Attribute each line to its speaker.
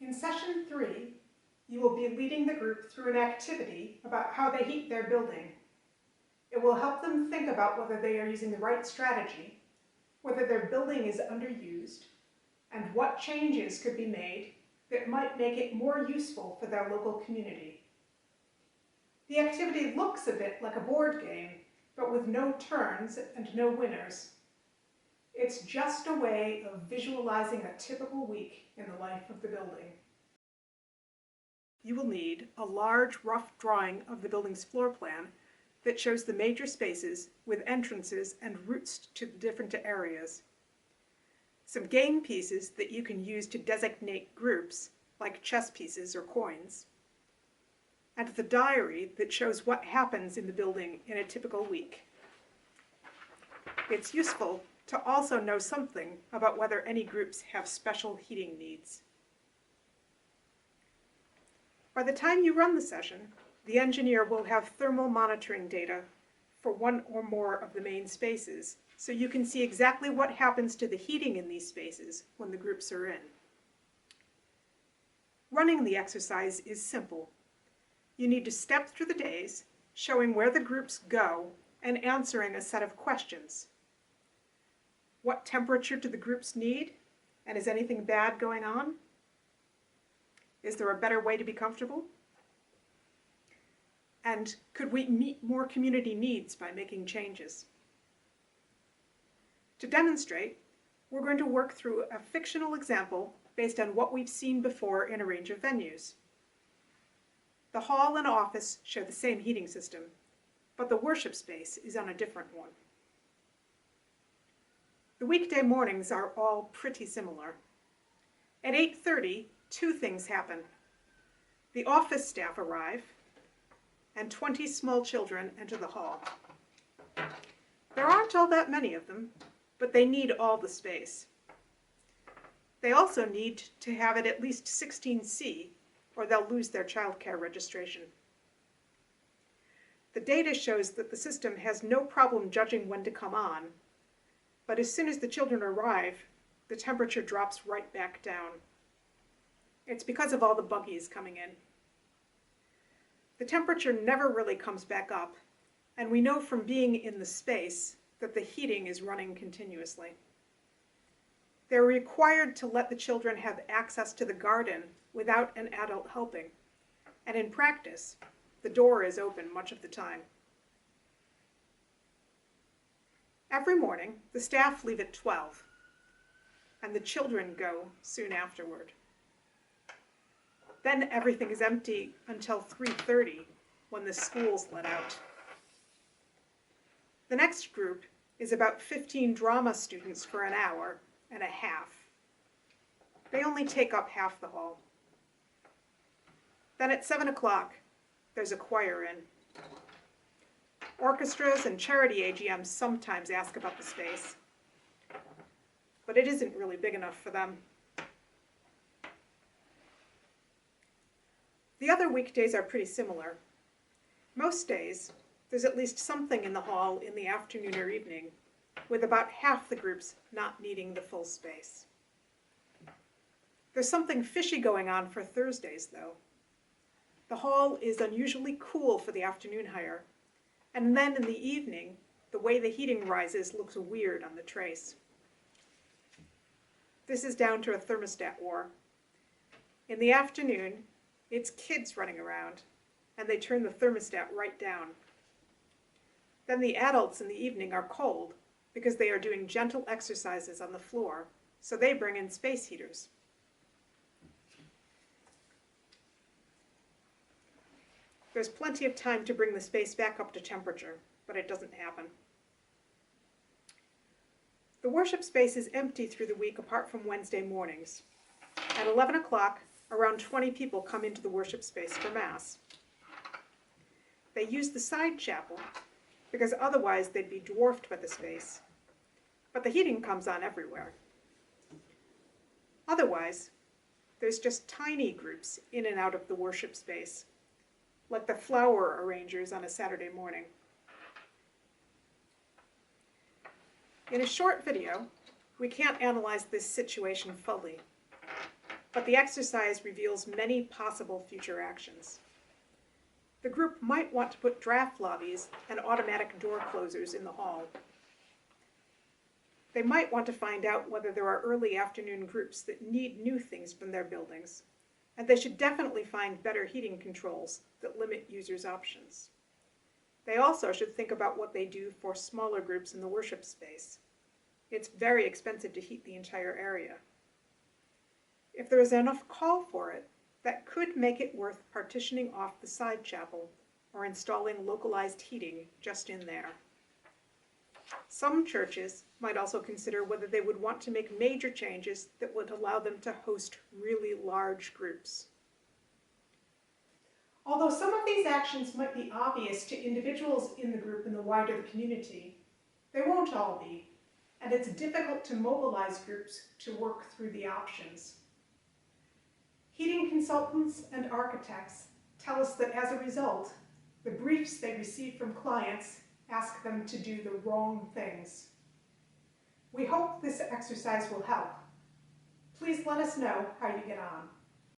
Speaker 1: In session 3, you will be leading the group through an activity about how they heat their building. It will help them think about whether they are using the right strategy, whether their building is underused, and what changes could be made that might make it more useful for their local community. The activity looks a bit like a board game, but with no turns and no winners. It's just a way of visualizing a typical week in the life of the building. You will need a large, rough drawing of the building's floor plan that shows the major spaces with entrances and routes to the different areas. Some game pieces that you can use to designate groups, like chess pieces or coins. And the diary that shows what happens in the building in a typical week. It's useful to also know something about whether any groups have special heating needs. By the time you run the session, the engineer will have thermal monitoring data for one or more of the main spaces, so you can see exactly what happens to the heating in these spaces when the groups are in. Running the exercise is simple. You need to step through the days, showing where the groups go and answering a set of questions. What temperature do the groups need? And is anything bad going on? Is there a better way to be comfortable? And could we meet more community needs by making changes? To demonstrate, we're going to work through a fictional example based on what we've seen before in a range of venues. The hall and office share the same heating system, but the worship space is on a different one. The weekday mornings are all pretty similar. At 8:30, two things happen. The office staff arrive, and 20 small children enter the hall. There aren't all that many of them, but they need all the space. They also need to have it at least 16C, or they'll lose their childcare registration. The data shows that the system has no problem judging when to come on, but as soon as the children arrive, the temperature drops right back down. It's because of all the buggies coming in. The temperature never really comes back up, and we know from being in the space that the heating is running continuously. They're required to let the children have access to the garden without an adult helping, and in practice, the door is open much of the time. Every morning, the staff leave at 12, and the children go soon afterward. Then everything is empty until 3:30, when the school's let out. The next group is about 15 drama students for an hour and a half. They only take up half the hall. Then at 7 o'clock, there's a choir in. Orchestras and charity AGMs sometimes ask about the space, but it isn't really big enough for them. The other weekdays are pretty similar. Most days, there's at least something in the hall in the afternoon or evening, with about half the groups not needing the full space. There's something fishy going on for Thursdays, though. The hall is unusually cool for the afternoon hire, and then in the evening, the way the heating rises looks weird on the trace. This is down to a thermostat war. In the afternoon, it's kids running around, and they turn the thermostat right down. Then the adults in the evening are cold because they are doing gentle exercises on the floor, so they bring in space heaters. There's plenty of time to bring the space back up to temperature, but it doesn't happen. The worship space is empty through the week apart from Wednesday mornings. At 11 o'clock, around 20 people come into the worship space for Mass. They use the side chapel because otherwise they'd be dwarfed by the space, but the heating comes on everywhere. Otherwise, there's just tiny groups in and out of the worship space, like the flower arrangers on a Saturday morning. In a short video, we can't analyze this situation fully. but the exercise reveals many possible future actions. The group might want to put draft lobbies and automatic door closers in the hall. They might want to find out whether there are early afternoon groups that need new things from their buildings, and they should definitely find better heating controls that limit users' options. They also should think about what they do for smaller groups in the worship space. It's very expensive to heat the entire area. If there is enough call for it, that could make it worth partitioning off the side chapel or installing localized heating just in there. Some churches might also consider whether they would want to make major changes that would allow them to host really large groups. Although some of these actions might be obvious to individuals in the group and the wider community, they won't all be, and it's difficult to mobilize groups to work through the options. Heating consultants and architects tell us that as a result, the briefs they receive from clients ask them to do the wrong things. We hope this exercise will help. Please let us know how you get on.